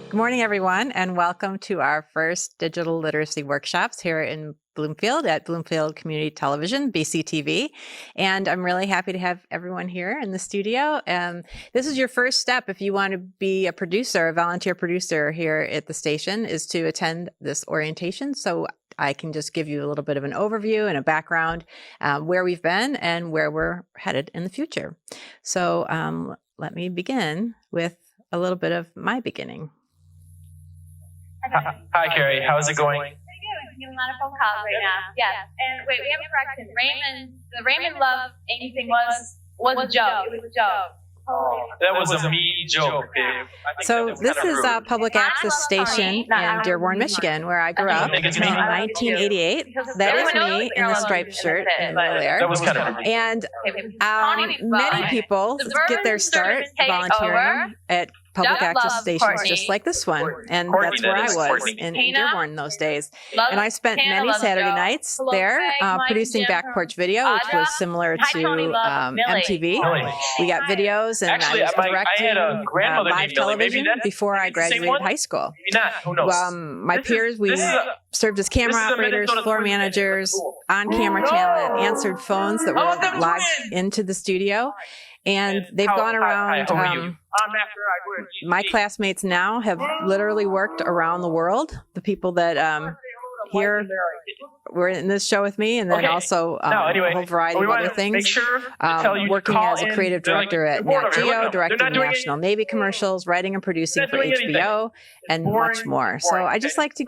Good morning, everyone, and welcome to our first digital literacy workshops here in Bloomfield at Bloomfield Community Television, BCTV. And I'm really happy to have everyone here in the studio. This is your first step if you want to be a producer, a volunteer producer here at the station, is to attend this orientation. So I can just give you a little bit of an overview and a background where we've been and where we're headed in the future. So let me begin with a little bit of my beginning. Hi, Carrie. How's it going? Pretty good. We're getting a lot of phone calls right now. Yes. And wait, we have a correction. The Raymond Love anything was a joke. It was a joke. That was a mean joke, babe. So this is a public access station in Dearborn, Michigan, where I grew up in 1988. That is me in the striped shirt in the middle there. That was kind of rude. And many people get their start volunteering at public access stations just like this one. And that's where I was in Dearborn those days. And I spent many Saturday nights there producing Back Porch Video, which was similar to MTV. We got videos and I was directing live television before I graduated high school. My peers, we served as camera operators, floor managers, on-camera talent, answered phones that were logged into the studio. And they've gone around, my classmates now have literally worked around the world. The people that here were in this show with me, and then also a whole variety of other things. Working as a creative director at Nat Geo, directing National Navy commercials, writing and producing for HBO, and much more. So I just like to,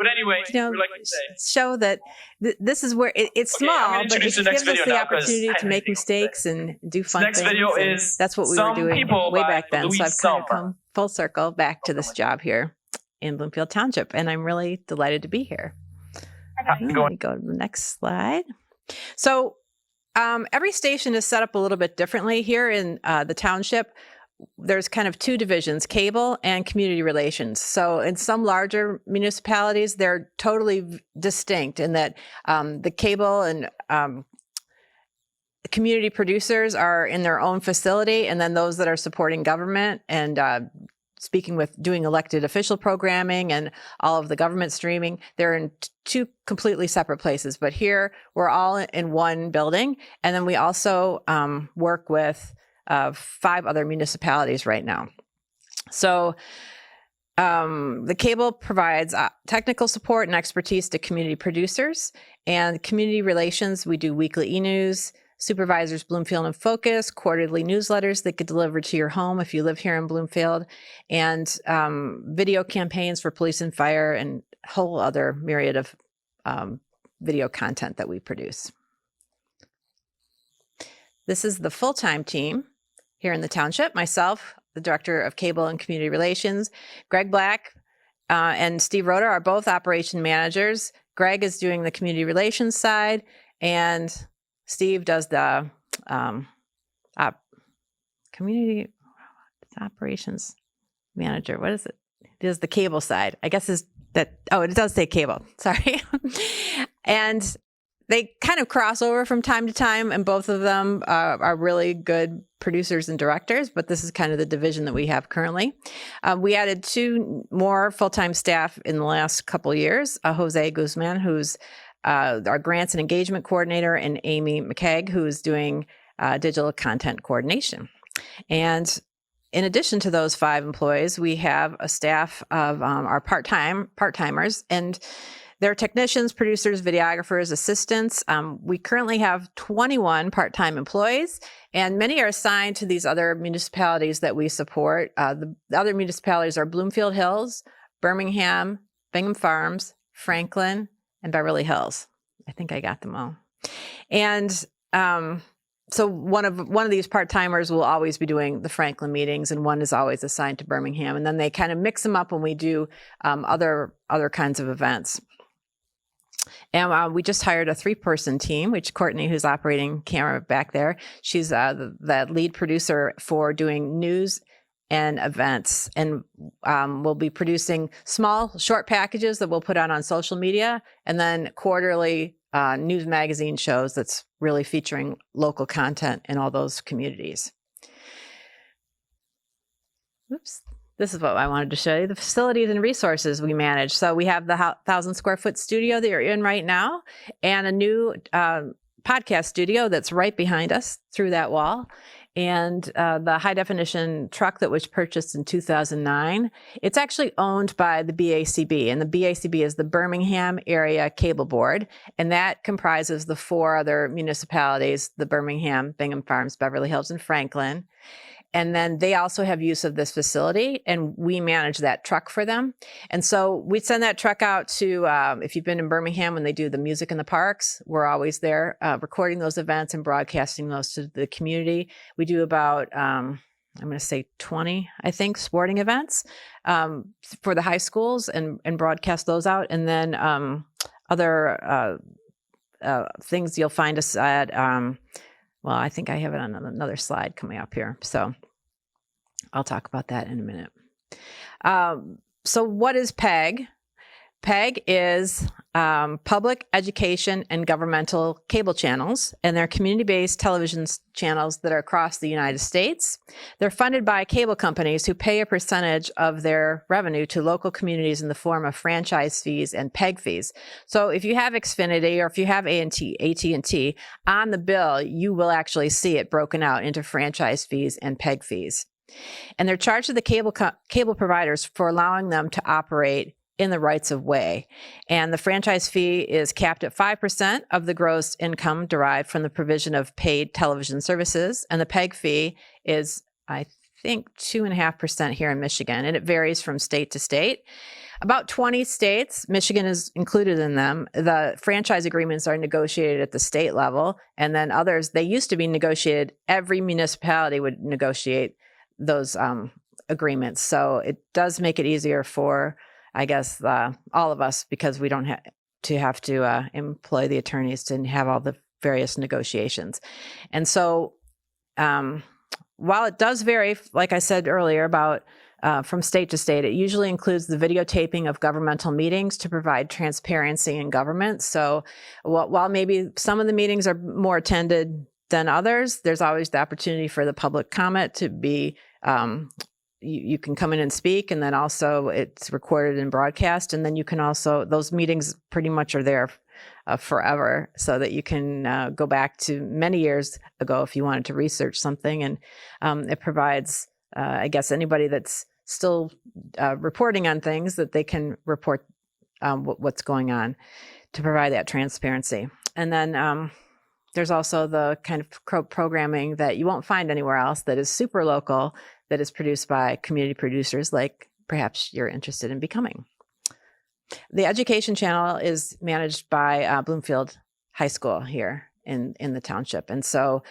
show that this is where it's small, but it gives us the opportunity to make mistakes and do fun things. That's what we were doing way back then. So I've kind of come full circle back to this job here in Bloomfield Township, and I'm really delighted to be here. Let me go to the next slide. So every station is set up a little bit differently. Here in the township, there's kind of two divisions, cable and community relations. So in some larger municipalities, they're totally distinct in that the cable and community producers are in their own facility, and then those that are supporting government and doing elected official programming and all of the government streaming, they're in two completely separate places. But here we're all in one building. And then we also work with 5 other municipalities right now. So the cable provides technical support and expertise to community producers, and community relations, we do weekly e-news, supervisors Bloomfield in Focus, quarterly newsletters that get delivered to your home if you live here in Bloomfield, and video campaigns for police and fire, and a whole other myriad of video content that we produce. This is the full-time team here in the township. Myself, the Director of Cable and Community Relations, Greg Black and Steve Roeder are both operation managers. Greg is doing the community relations side, and Steve does the community operations manager. What is it? He does the cable side. I guess it does say cable. Sorry. And they kind of cross over from time to time, and both of them are really good producers and directors, but this is kind of the division that we have currently. We added 2 more full-time staff in the last couple of years, Jose Guzman, who's our grants and engagement coordinator, and Amy McKeag, who's doing digital content coordination. And in addition to those 5 employees, we have a staff of our part-timers, and they're technicians, producers, videographers, assistants. We currently have 21 part-time employees, and many are assigned to these other municipalities that we support. The other municipalities are Bloomfield Hills, Birmingham, Bingham Farms, Franklin, and Beverly Hills. I think I got them all. And so one of these part-timers will always be doing the Franklin meetings, and one is always assigned to Birmingham. And then they kind of mix them up when we do other kinds of events. And we just hired a 3-person team, which Courtney, who's operating camera back there, she's the lead producer for doing news and events. And we'll be producing small, short packages that we'll put out on social media, and then quarterly news magazine shows that's really featuring local content in all those communities. Oops, this is what I wanted to show you, the facilities and resources we manage. So we have the 1,000 square foot studio that you're in right now, and a new podcast studio that's right behind us through that wall. And the high definition truck that was purchased in 2009, it's actually owned by the BACB, and the BACB is the Birmingham Area Cable Board, and that comprises the 4 other municipalities, the Birmingham, Bingham Farms, Beverly Hills, and Franklin. And then they also have use of this facility, and we manage that truck for them. And so we send that truck out to, if you've been in Birmingham when they do the music in the parks, we're always there recording those events and broadcasting those to the community. We do about, I'm going to say 20, I think, sporting events for the high schools and broadcast those out. And then other things you'll find us at, well, I think I have it on another slide coming up here. So I'll talk about that in a minute. So what is PEG? PEG is public education and governmental cable channels, and they're community-based television channels that are across the United States. They're funded by cable companies who pay a percentage of their revenue to local communities in the form of franchise fees and PEG fees. So if you have Xfinity or if you have AT&T on the bill, you will actually see it broken out into franchise fees and PEG fees. And they're charged to the cable providers for allowing them to operate in the rights of way. And the franchise fee is capped at 5% of the gross income derived from the provision of paid television services. And the PEG fee is, I think, 2.5% here in Michigan, and it varies from state to state. About 20 states, Michigan is included in them. The franchise agreements are negotiated at the state level, and then others, they used to be negotiated. Every municipality would negotiate those agreements. So it does make it easier for, I guess, all of us, because we don't have to employ the attorneys to have all the various negotiations. And so while it does vary, like I said earlier, about from state to state, it usually includes the videotaping of governmental meetings to provide transparency in government. So while maybe some of the meetings are more attended than others, there's always the opportunity for the public comment to be you can come in and speak, and then also it's recorded and broadcast. And then you can also, those meetings pretty much are there forever, so that you can go back to many years ago if you wanted to research something. And it provides, I guess, anybody that's still reporting on things, that they can report what's going on to provide that transparency. And then there's also the kind of programming that you won't find anywhere else that is super local, that is produced by community producers like perhaps you're interested in becoming. The education channel is managed by Bloomfield High School here in the township. And so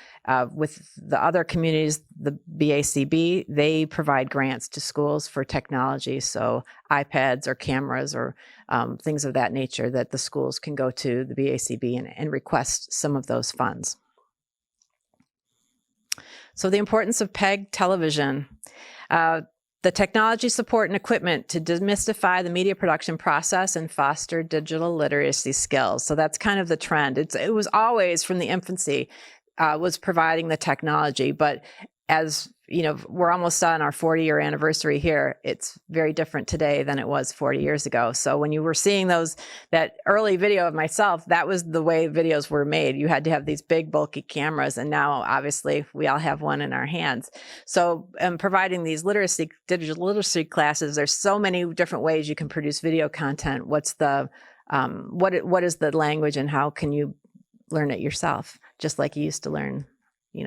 with the other communities, the BACB, they provide grants to schools for technology. So iPads or cameras or things of that nature, that the schools can go to the BACB and request some of those funds. So the importance of PEG television, the technology support and equipment to demystify the media production process and foster digital literacy skills. So that's kind of the trend. It was always from the infancy was providing the technology, but as you know, we're almost on our 40-year anniversary here. It's very different today than it was 40 years ago. So when you were seeing that early video of myself, that was the way videos were made. You had to have these big, bulky cameras, and now obviously we all have one in our hands. So providing these digital literacy classes, there's so many different ways you can produce video content. What's the what is the language, and how can you learn it yourself? Just like you used to learn,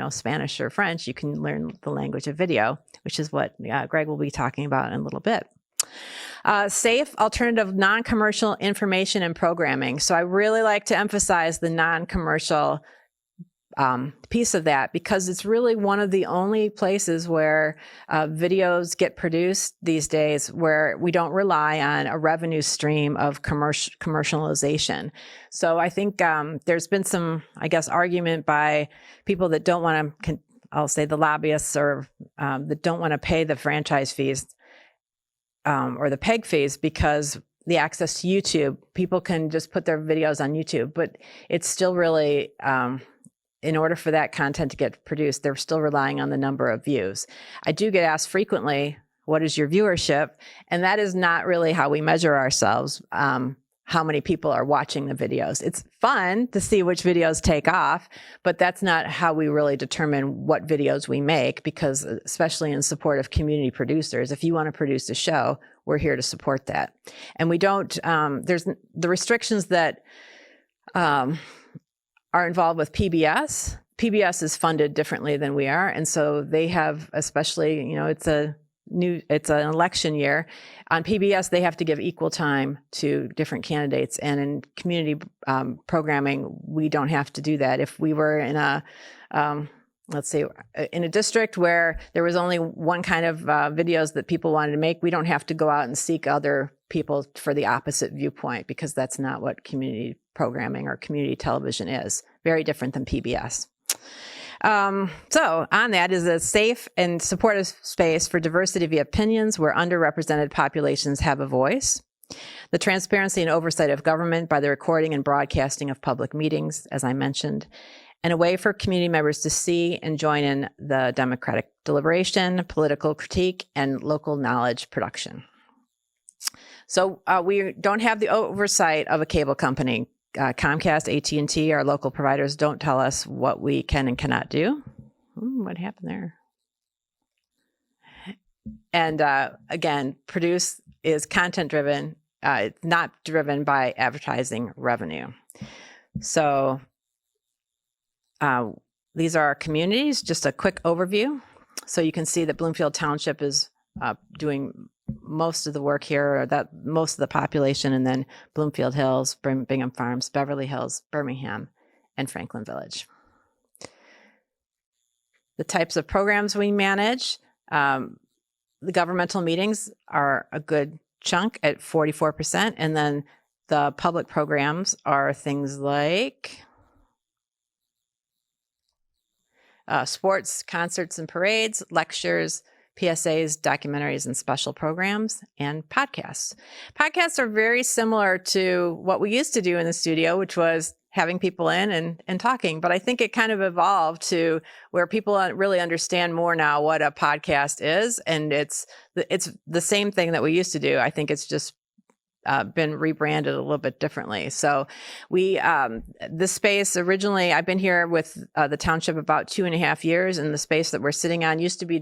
Spanish or French, you can learn the language of video, which is what Greg will be talking about in a little bit. Safe, alternative, non-commercial information and programming. So I really like to emphasize the non-commercial piece of that, because it's really one of the only places where videos get produced these days where we don't rely on a revenue stream of commercialization. So I think there's been some, I guess, argument by people that don't want to, I'll say the lobbyists, or that don't want to pay the franchise fees or the PEG fees, because the access to YouTube, people can just put their videos on YouTube, but it's still really, in order for that content to get produced, they're still relying on the number of views. I do get asked frequently, what is your viewership? And that is not really how we measure ourselves, how many people are watching the videos. It's fun to see which videos take off, but that's not how we really determine what videos we make, because especially in support of community producers, if you want to produce a show, we're here to support that. And we don't, there's the restrictions that are involved with PBS. PBS is funded differently than we are. And so they have, especially, you know, it's an election year. On PBS, they have to give equal time to different candidates. And in community programming, we don't have to do that. If we were in a, let's say, in a district where there was only one kind of videos that people wanted to make, we don't have to go out and seek other people for the opposite viewpoint, because that's not what community programming or community television is. Very different than PBS. So on that is a safe and supportive space for diversity of opinions where underrepresented populations have a voice. The transparency and oversight of government by the recording and broadcasting of public meetings, as I mentioned, and a way for community members to see and join in the democratic deliberation, political critique, and local knowledge production. So we don't have the oversight of a cable company. Comcast, AT&T, our local providers don't tell us what we can and cannot do. What happened there? And again, Produce is content driven, not driven by advertising revenue. So these are our communities, just a quick overview. So you can see that Bloomfield Township is doing most of the work here, or that most of the population, and then Bloomfield Hills, Bingham Farms, Beverly Hills, Birmingham, and Franklin Village. The types of programs we manage, the governmental meetings are a good chunk at 44%, and then the public programs are things like sports, concerts and parades, lectures, PSAs, documentaries, and special programs, and podcasts. Podcasts are very similar to what we used to do in the studio, which was having people in and talking. But I think it kind of evolved to where people really understand more now what a podcast is. And it's the same thing that we used to do. I think it's just been rebranded a little bit differently. So we, this space originally, I've been here with the township about 2.5 years, and the space that we're sitting on used to be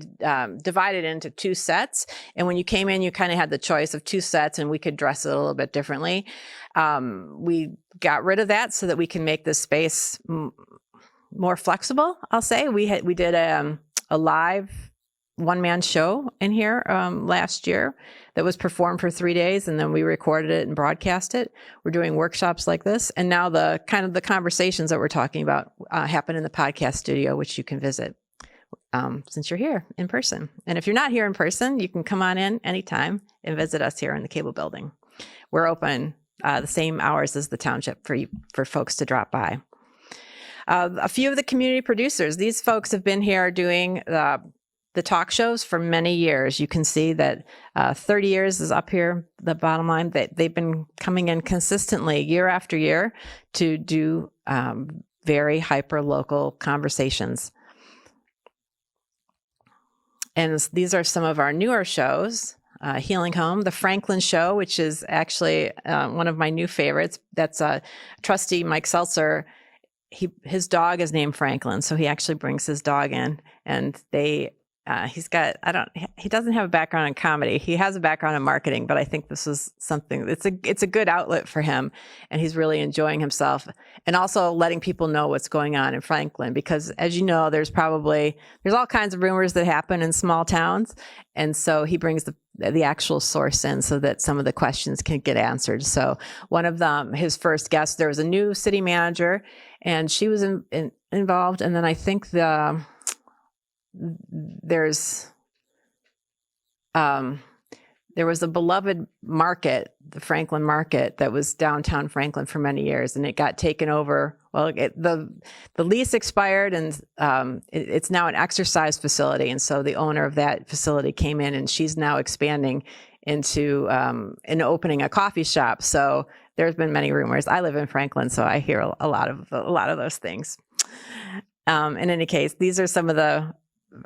divided into 2 sets. And when you came in, you kind of had the choice of 2 sets, and we could dress it a little bit differently. We got rid of that so that we can make this space more flexible, I'll say. We did a live one-man show in here last year that was performed for 3 days, and then we recorded it and broadcast it. We're doing workshops like this, and now the kind of the conversations that we're talking about happen in the podcast studio, which you can visit since you're here in person. And if you're not here in person, you can come on in anytime and visit us here in the cable building. We're open the same hours as the township for folks to drop by. A few of the community producers, these folks have been here doing the talk shows for many years. You can see that 30 years is up here, the bottom line, that they've been coming in consistently year after year to do very hyper-local conversations. And these are some of our newer shows. Healing Home, the Franklin Show, which is actually one of my new favorites. That's trustee Mike Seltzer. His dog is named Franklin, so he actually brings his dog in, and he doesn't have a background in comedy. He has a background in marketing, but I think this is something, it's a good outlet for him, and he's really enjoying himself, and also letting people know what's going on in Franklin, because as you know, there's all kinds of rumors that happen in small towns. And so he brings the actual source in so that some of the questions can get answered. So one of them, his first guest, there was a new city manager, and she was involved. And then I think there was a beloved market, the Franklin Market, that was downtown Franklin for many years, and it got taken over. Well, the lease expired, and it's now an exercise facility. And so the owner of that facility came in, and she's now expanding into opening a coffee shop. So there's been many rumors. I live in Franklin, so I hear a lot of those things. In any case, these are some of the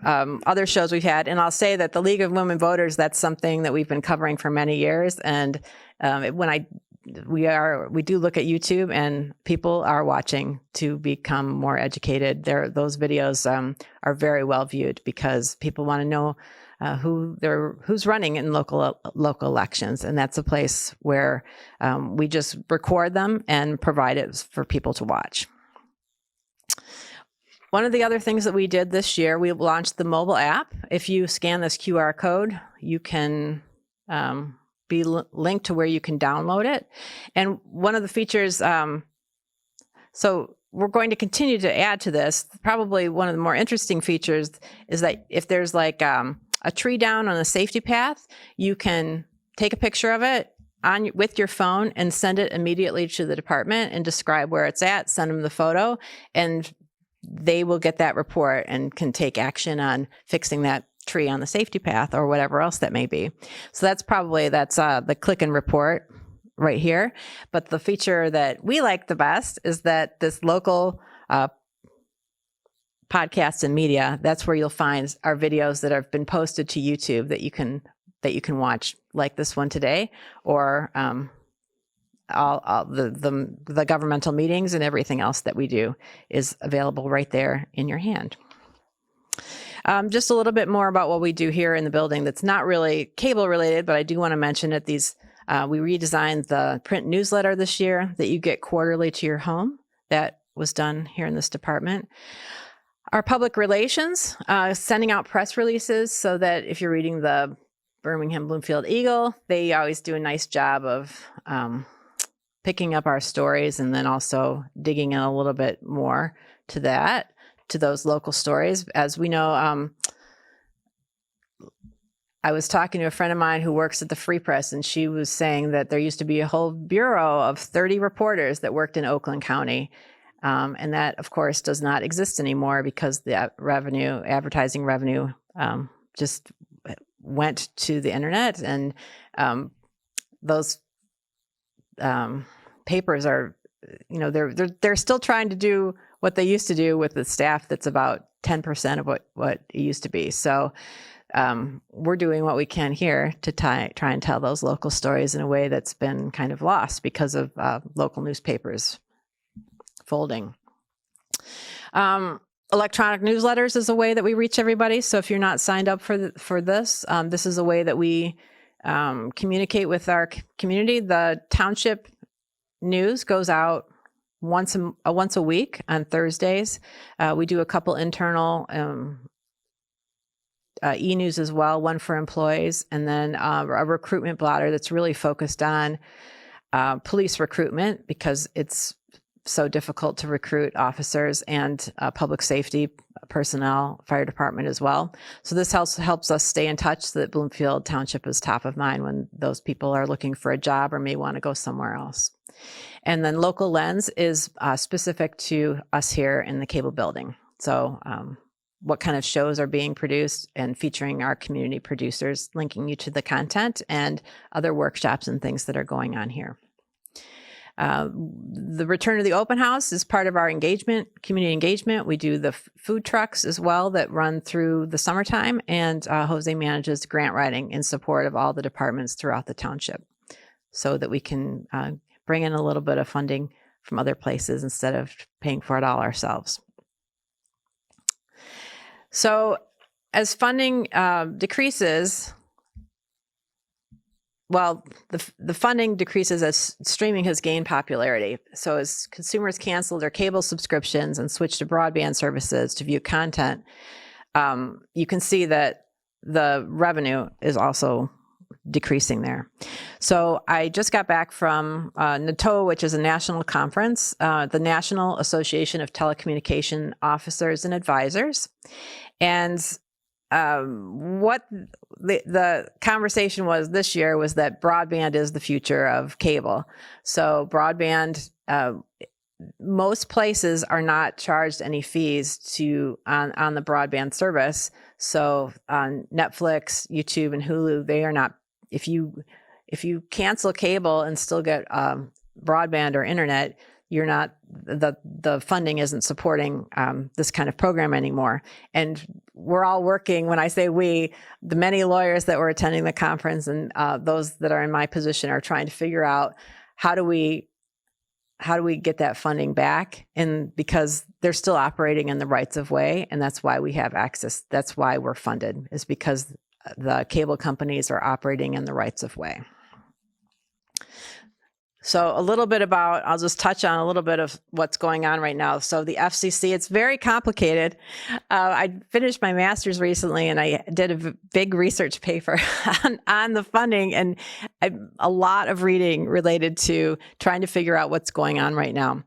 other shows we've had. And I'll say that the League of Women Voters, that's something that we've been covering for many years. And we do look at YouTube, and people are watching to become more educated. Those videos are very well viewed because people want to know who's running in local elections, and that's a place where we just record them and provide it for people to watch. One of the other things that we did this year, we launched the mobile app. If you scan this QR code, you can be linked to where you can download it. And one of the features, so we're going to continue to add to this. Probably one of the more interesting features is that if there's like a tree down on a safety path, you can take a picture of it with your phone and send it immediately to the department and describe where it's at, send them the photo, and they will get that report and can take action on fixing that tree on the safety path or whatever else that may be. So that's the click and report right here. But the feature that we like the best is that this local podcasts and media, that's where you'll find our videos that have been posted to YouTube that you can watch, like this one today, or all the governmental meetings and everything else that we do is available right there in your hand. Just a little bit more about what we do here in the building that's not really cable related, but I do want to mention that we redesigned the print newsletter this year that you get quarterly to your home. That was done here in this department. Our public relations, sending out press releases so that if you're reading the Birmingham Bloomfield Eagle, they always do a nice job of picking up our stories and then also digging in a little bit more to those local stories. As we know, I was talking to a friend of mine who works at the Free Press, and she was saying that there used to be a whole bureau of 30 reporters that worked in Oakland County. And that, of course, does not exist anymore because the advertising revenue just went to the internet, and those papers are, they're still trying to do what they used to do with the staff that's about 10% of what it used to be. So we're doing what we can here to try and tell those local stories in a way that's been kind of lost because of local newspapers folding. Electronic newsletters is a way that we reach everybody. So if you're not signed up for this, this is a way that we communicate with our community. The Township news goes out once a week on Thursdays. We do a couple internal e-news as well, one for employees, and then a recruitment blotter that's really focused on police recruitment because it's so difficult to recruit officers and public safety personnel, fire department as well. So this helps us stay in touch so that Bloomfield Township is top of mind when those people are looking for a job or may want to go somewhere else. And then Local Lens is specific to us here in the cable building. So what kind of shows are being produced and featuring our community producers, linking you to the content and other workshops and things that are going on here. The return of the open house is part of our community engagement. We do the food trucks as well that run through the summertime, and Jose manages grant writing in support of all the departments throughout the township so that we can bring in a little bit of funding from other places instead of paying for it all ourselves. So as funding decreases, well, the funding decreases as streaming has gained popularity. So as consumers cancel their cable subscriptions and switch to broadband services to view content, you can see that the revenue is also decreasing there. So I just got back from NATO, which is a national conference, the National Association of Telecommunication Officers and Advisors. And what the conversation was this year was that broadband is the future of cable. So broadband, most places are not charged any fees on the broadband service. So on Netflix, YouTube, and Hulu, they are not. If you cancel cable and still get broadband or internet, you're not, the funding isn't supporting this kind of program anymore. And we're all working, when I say we, the many lawyers that were attending the conference and those that are in my position are trying to figure out how do we get that funding back? And because they're still operating in the rights of way, and that's why we have access. That's why we're funded, is because the cable companies are operating in the rights of way. So a little bit about, I'll just touch on a little bit of what's going on right now. So the FCC, it's very complicated. I finished my master's recently, and I did a big research paper on the funding, and a lot of reading related to trying to figure out what's going on right now.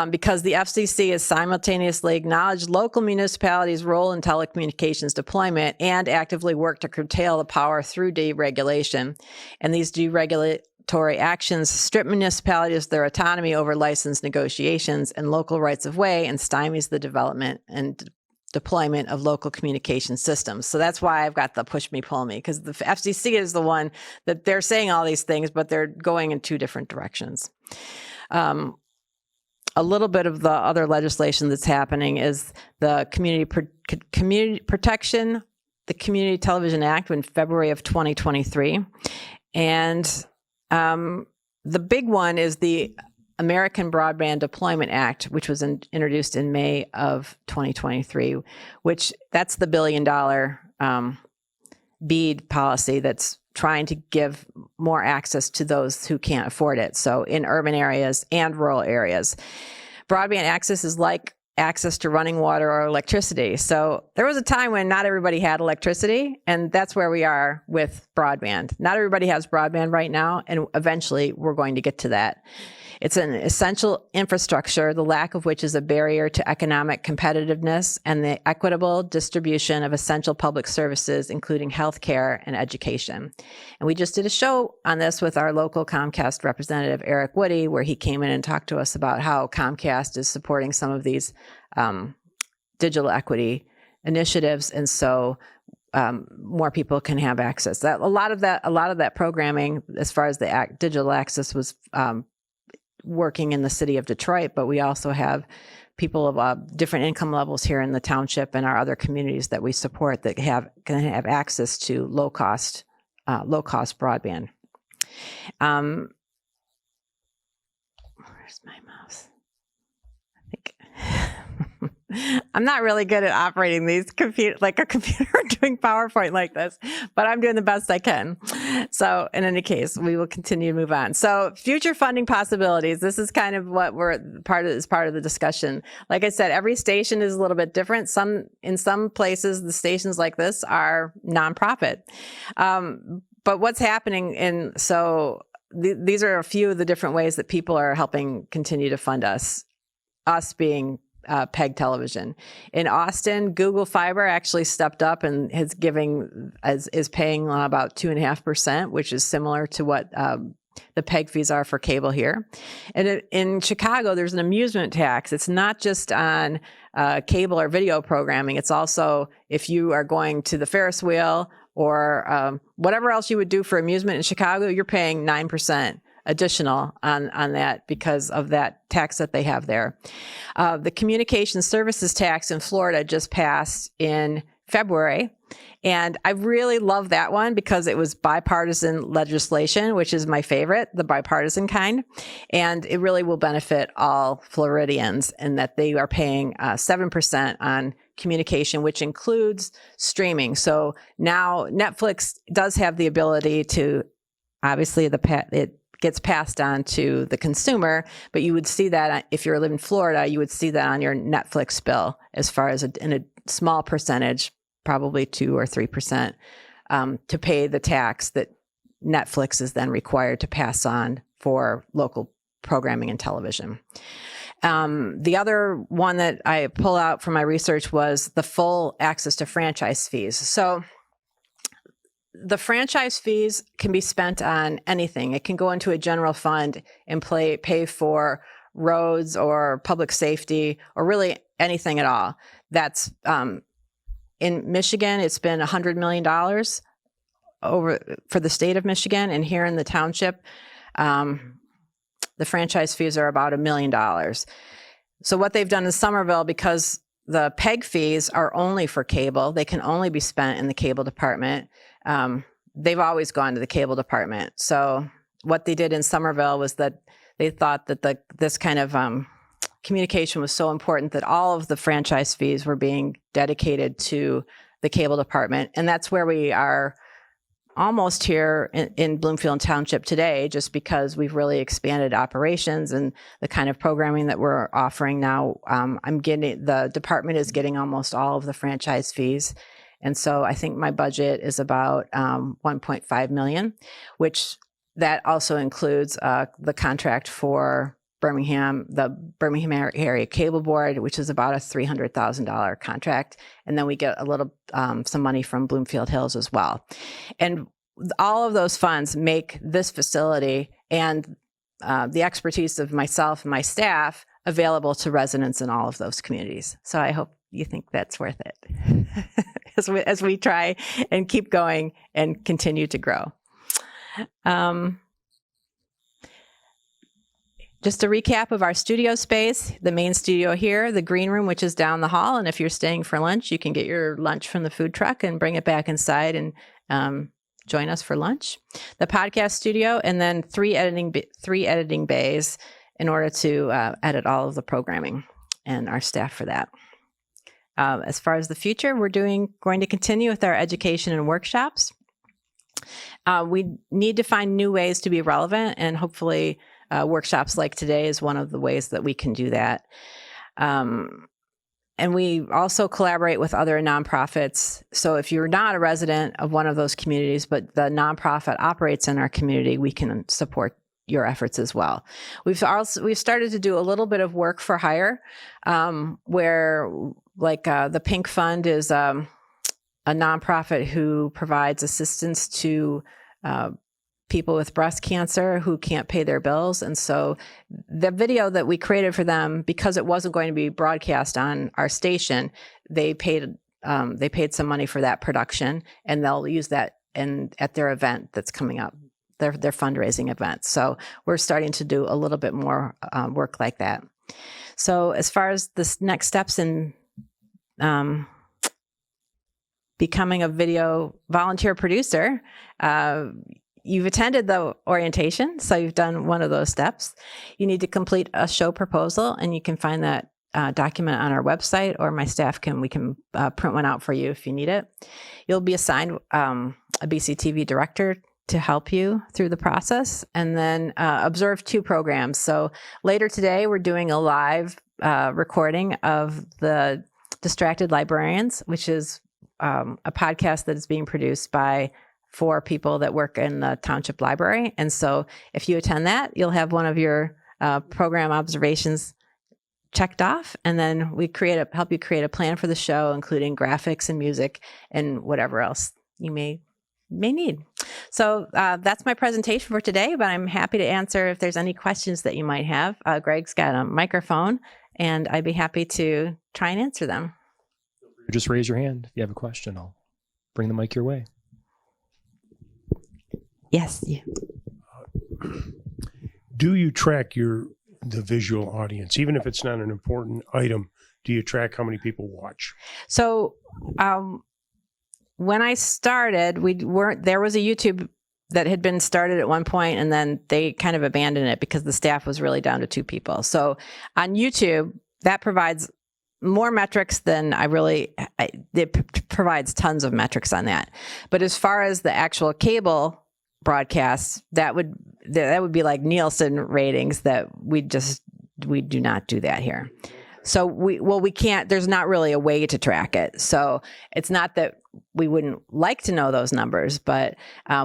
Because the FCC has simultaneously acknowledged local municipalities' role in telecommunications deployment and actively worked to curtail the power through deregulation. And these deregulatory actions strip municipalities of their autonomy over license negotiations and local rights of way, and stymies the development and deployment of local communication systems. So that's why I've got the push me, pull me, because the FCC is the one that they're saying all these things, but they're going in two different directions. A little bit of the other legislation that's happening is the Community Protection, the Community Television Act in February of 2023. And the big one is the American Broadband Deployment Act, which was introduced in May of 2023, which that's the $1 billion BEAD policy that's trying to give more access to those who can't afford it. So in urban areas and rural areas, broadband access is like access to running water or electricity. So there was a time when not everybody had electricity, and that's where we are with broadband. Not everybody has broadband right now, and eventually we're going to get to that. It's an essential infrastructure, the lack of which is a barrier to economic competitiveness and the equitable distribution of essential public services, including healthcare and education. And we just did a show on this with our local Comcast representative, Eric Woody, where he came in and talked to us about how Comcast is supporting some of these digital equity initiatives. And so more people can have access. A lot of that programming, as far as the digital access, was working in the city of Detroit, but we also have people of different income levels here in the township and our other communities that we support that can have access to low cost broadband. Where's my mouse? I think I'm not really good at operating these like a computer doing PowerPoint like this, but I'm doing the best I can. So in any case, we will continue to move on. So future funding possibilities. This is kind of what part of the discussion. Like I said, every station is a little bit different. In some places, the stations like this are nonprofit. But what's happening these are a few of the different ways that people are helping continue to fund us being PEG television. In Austin, Google Fiber actually stepped up and is paying about 2.5%, which is similar to what the PEG fees are for cable here. And in Chicago, there's an amusement tax. It's not just on cable or video programming. It's also if you are going to the Ferris wheel or whatever else you would do for amusement in Chicago, you're paying 9% additional on that because of that tax that they have there. The communication services tax in Florida just passed in February. And I really love that one because it was bipartisan legislation, which is my favorite, the bipartisan kind. And it really will benefit all Floridians in that they are paying 7% on communication, which includes streaming. So now Netflix does have the ability to, obviously it gets passed on to the consumer, but you would see that if you're living in Florida, you would see that on your Netflix bill as far as in a small percentage, probably 2 or 3%, to pay the tax that Netflix is then required to pass on for local programming and television. The other one that I pull out from my research was the full access to franchise fees. So the franchise fees can be spent on anything. It can go into a general fund and pay for roads or public safety or really anything at all. That's in Michigan, it's been $100 million over for the state of Michigan, and here in the township, the franchise fees are about $1 million. So what they've done in Somerville, because the PEG fees are only for cable, they can only be spent in the cable department. They've always gone to the cable department. So what they did in Somerville was that they thought that this kind of communication was so important that all of the franchise fees were being dedicated to the cable department. And that's where we are almost here in Bloomfield Township today, just because we've really expanded operations and the kind of programming that we're offering now. The department is getting almost all of the franchise fees. And so I think my budget is about $1.5 million, which that also includes the contract for the Birmingham Area Cable Board, which is about a $300,000 contract. And then we get a little, some money from Bloomfield Hills as well. And all of those funds make this facility and the expertise of myself and my staff available to residents in all of those communities. So I hope you think that's worth it as we try and keep going and continue to grow. Just a recap of our studio space, the main studio here, the green room, which is down the hall. And if you're staying for lunch, you can get your lunch from the food truck and bring it back inside and join us for lunch. The podcast studio, and then three editing bays in order to edit all of the programming, and our staff for that. As far as the future, we're going to continue with our education and workshops. We need to find new ways to be relevant, and hopefully workshops like today is one of the ways that we can do that. And we also collaborate with other nonprofits. So if you're not a resident of one of those communities, but the nonprofit operates in our community, we can support your efforts as well. We've started to do a little bit of work for hire, where like the Pink Fund is a nonprofit who provides assistance to people with breast cancer who can't pay their bills. And so the video that we created for them, because it wasn't going to be broadcast on our station, they paid some money for that production, and they'll use that at their event that's coming up, their fundraising event. So we're starting to do a little bit more work like that. So as far as the next steps in becoming a video volunteer producer, you've attended the orientation, so you've done one of those steps. You need to complete a show proposal, and you can find that document on our website, or my staff we can print one out for you if you need it. You'll be assigned a BCTV director to help you through the process, and then observe 2 programs. So later today, we're doing a live recording of the Distracted Librarians, which is a podcast that is being produced by 4 people that work in the Township Library. And so if you attend that, you'll have one of your program observations checked off, and then we help you create a plan for the show, including graphics and music and whatever else you may need. So that's my presentation for today, but I'm happy to answer if there's any questions that you might have. Greg's got a microphone, and I'd be happy to try and answer them. Just raise your hand if you have a question. I'll bring the mic your way. Yes. Yeah. Do you track the visual audience, even if it's not an important item? Do you track how many people watch? So when I started, there was a YouTube that had been started at one point, and then they kind of abandoned it because the staff was really down to 2 people. So on YouTube, that provides more metrics than it provides tons of metrics on that. But as far as the actual cable broadcasts, that would be like Nielsen ratings that we do not do that here. So we can't, there's not really a way to track it. So it's not that we wouldn't like to know those numbers, but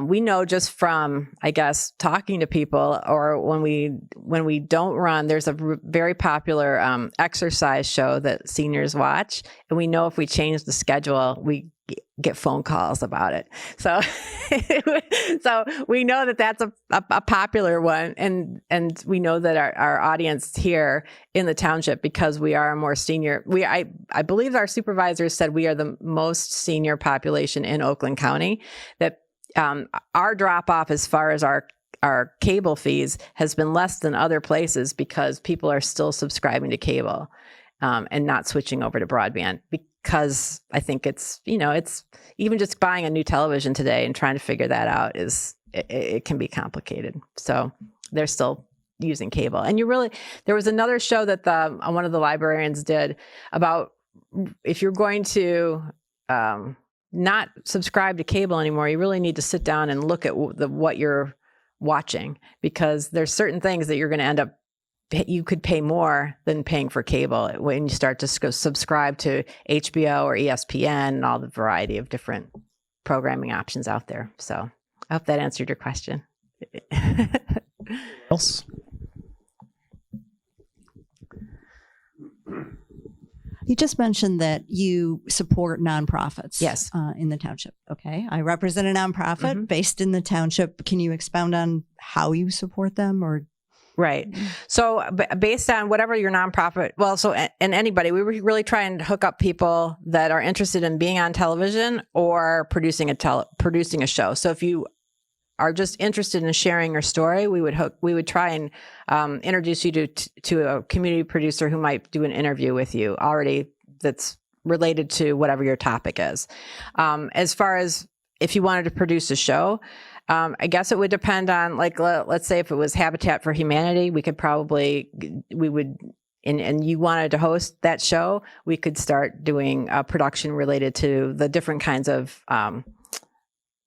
we know just from, I guess, talking to people, or when we don't run, there's a very popular exercise show that seniors watch. And we know if we change the schedule, we get phone calls about it. So, so we know that that's a popular one. And we know that our audience here in the township, because we are a more senior, I believe our supervisors said we are the most senior population in Oakland County, that our drop off as far as our our cable fees has been less than other places because people are still subscribing to cable and not switching over to broadband, because I think it's even just buying a new television today and trying to figure that out it can be complicated. So they're still using cable. And there was another show that one of the librarians did about if you're going to not subscribe to cable anymore, you really need to sit down and look at what you're watching, because there's certain things that you're going to end up, you could pay more than paying for cable when you start to subscribe to HBO or ESPN and all the variety of different programming options out there. So I hope that answered your question. Else? You just mentioned that you support nonprofits. Yes. In the township. Okay. I represent a nonprofit based in the township. Can you expound on how you support them? Or Right. So based on whatever your nonprofit, and anybody, we really try and hook up people that are interested in being on television or producing a show. So if you are just interested in sharing your story, we would try and introduce you to a community producer who might do an interview with you already that's related to whatever your topic is. As far as if you wanted to produce a show, I guess it would depend on, like, let's say if it was Habitat for Humanity, and you wanted to host that show, we could start doing a production related to the different kinds of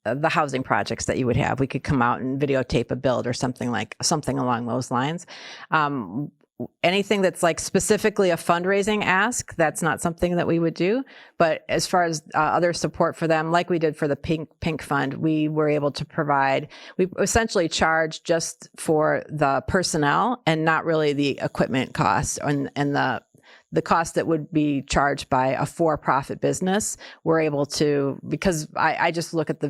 the housing projects that you would have. We could come out and videotape a build or something along those lines. Anything that's like specifically a fundraising ask, that's not something that we would do. But as far as other support for them, like we did for the Pink Fund, we were able to provide, we essentially charged just for the personnel and not really the equipment costs and the cost that would be charged by a for-profit business. We're able to, because I just look at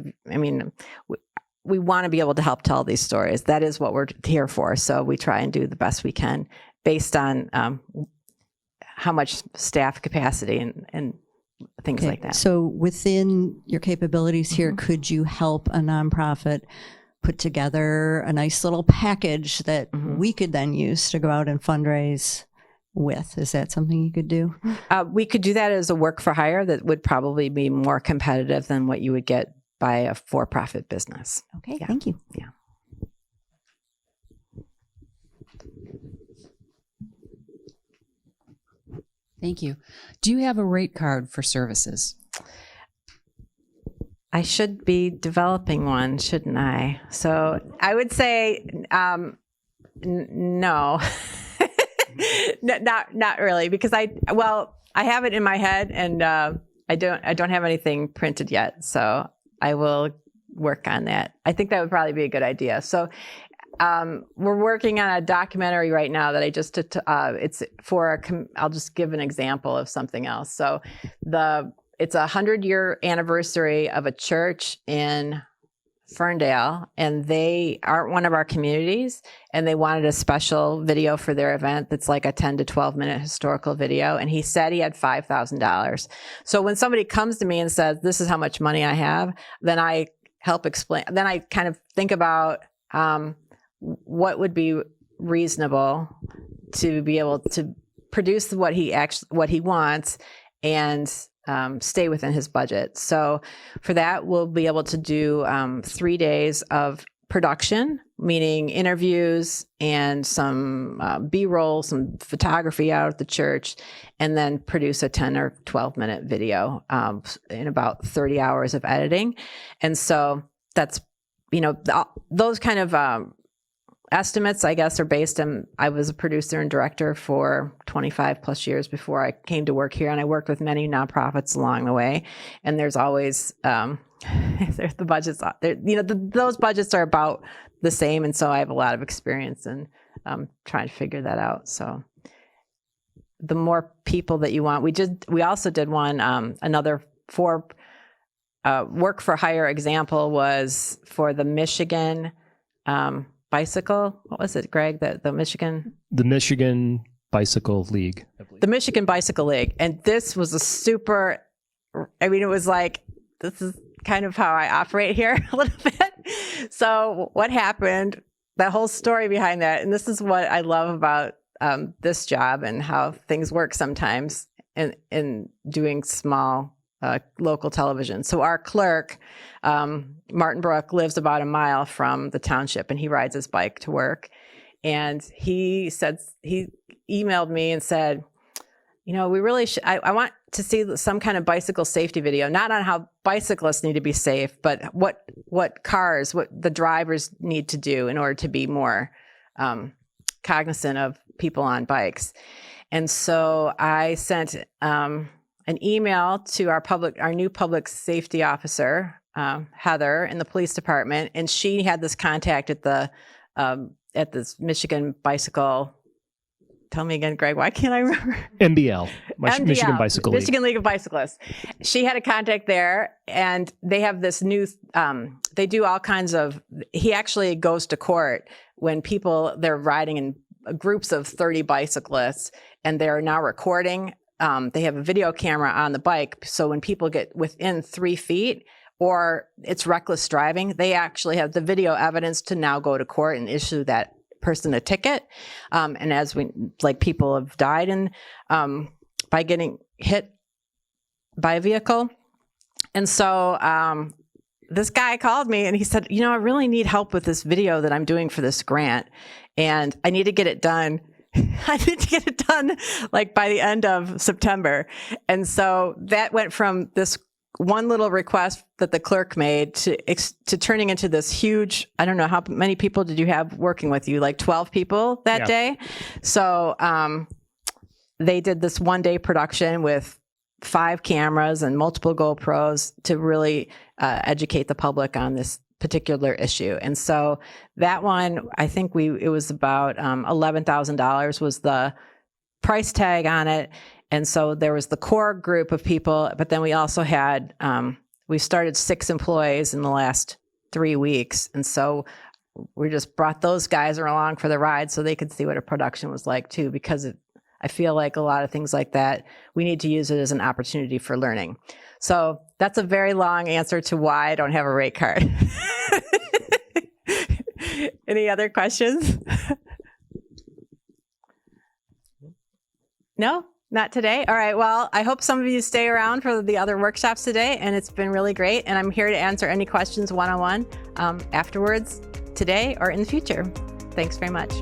we want to be able to help tell these stories. That is what we're here for. So we try and do the best we can based on how much staff capacity and things like that. So within your capabilities here, could you help a nonprofit put together a nice little package that we could then use to go out and fundraise with? Is that something you could do? We could do that as a work for hire that would probably be more competitive than what you would get by a for-profit business. Okay, thank you. Yeah. Thank you. Do you have a rate card for services? I should be developing one, shouldn't I? So I would say no. Not really, because I have it in my head, and I don't have anything printed yet. So I will work on that. I think that would probably be a good idea. So we're working on a documentary right now that I just it's for I'll just give an example of something else. So it's a 100-year anniversary of a church in Ferndale, and they aren't one of our communities, and they wanted a special video for their event that's like a 10 to 12 minute historical video, and he said he had $5,000. So when somebody comes to me and says, this is how much money I have, then I help explain, then I kind of think about what would be reasonable to be able to produce what he wants and stay within his budget. So for that, we'll be able to do 3 days of production, meaning interviews and some B-roll, some photography out at the church, and then produce a 10 or 12 minute video in about 30 hours of editing. And so that's, those kind of estimates, I guess, are based on, I was a producer and director for 25 plus years before I came to work here, and I worked with many nonprofits along the way. And there's always, there's the budgets, those budgets are about the same. And so I have a lot of experience in trying to figure that out. So the more people that you want, we also did one, another work for hire example was for the Michigan, bicycle. What was it, Greg? The Michigan Bicycle League. The Michigan Bicycle League. And this was it was like, this is kind of how I operate here a little bit. So what happened that whole story behind that. And this is what I love about this job and how things work sometimes in doing small local television. So our clerk, Martin Brook, lives about a mile from the township, and he rides his bike to work. And he emailed me and said, you know, we really should, I want to see some kind of bicycle safety video, not on how bicyclists need to be safe, but what the drivers need to do in order to be more cognizant of people on bikes. And so I sent an email to our new public safety officer, Heather, in the police department, and she had this contact at this Michigan Bicycle. Tell me again, Greg. Why can't I remember? MBL, MBL, Michigan Bicycle League. Michigan League of Bicyclists. She had a contact there, and they have this new. They do all kinds of. He actually goes to court when they're riding in groups of 30 bicyclists, and they're now recording. They have a video camera on the bike, so when people get within 3 feet or it's reckless driving, they actually have the video evidence to now go to court and issue that person a ticket. And as people have died by getting hit by a vehicle. And so this guy called me and he said, you know, I really need help with this video that I'm doing for this grant, and I need to get it done. I need to get it done by the end of September. And so that went from this one little request that the clerk made to turning into this huge, I don't know, how many people did you have working with you? 12 people that day. So they did this 1-day production with 5 cameras and multiple GoPros to really educate the public on this particular issue. And so that one, I think it was about $11,000 was the price tag on it. And so there was the core group of people, but then we also had, we started 6 employees in the last 3 weeks. And so we just brought those guys along for the ride so they could see what a production was like too, because I feel like a lot of things like that, we need to use it as an opportunity for learning. So that's a very long answer to why I don't have a rate card. Any other questions? No? Not today? All right. Well, I hope some of you stay around for the other workshops today, and it's been really great. And I'm here to answer any questions one-on-one afterwards, today, or in the future. Thanks very much.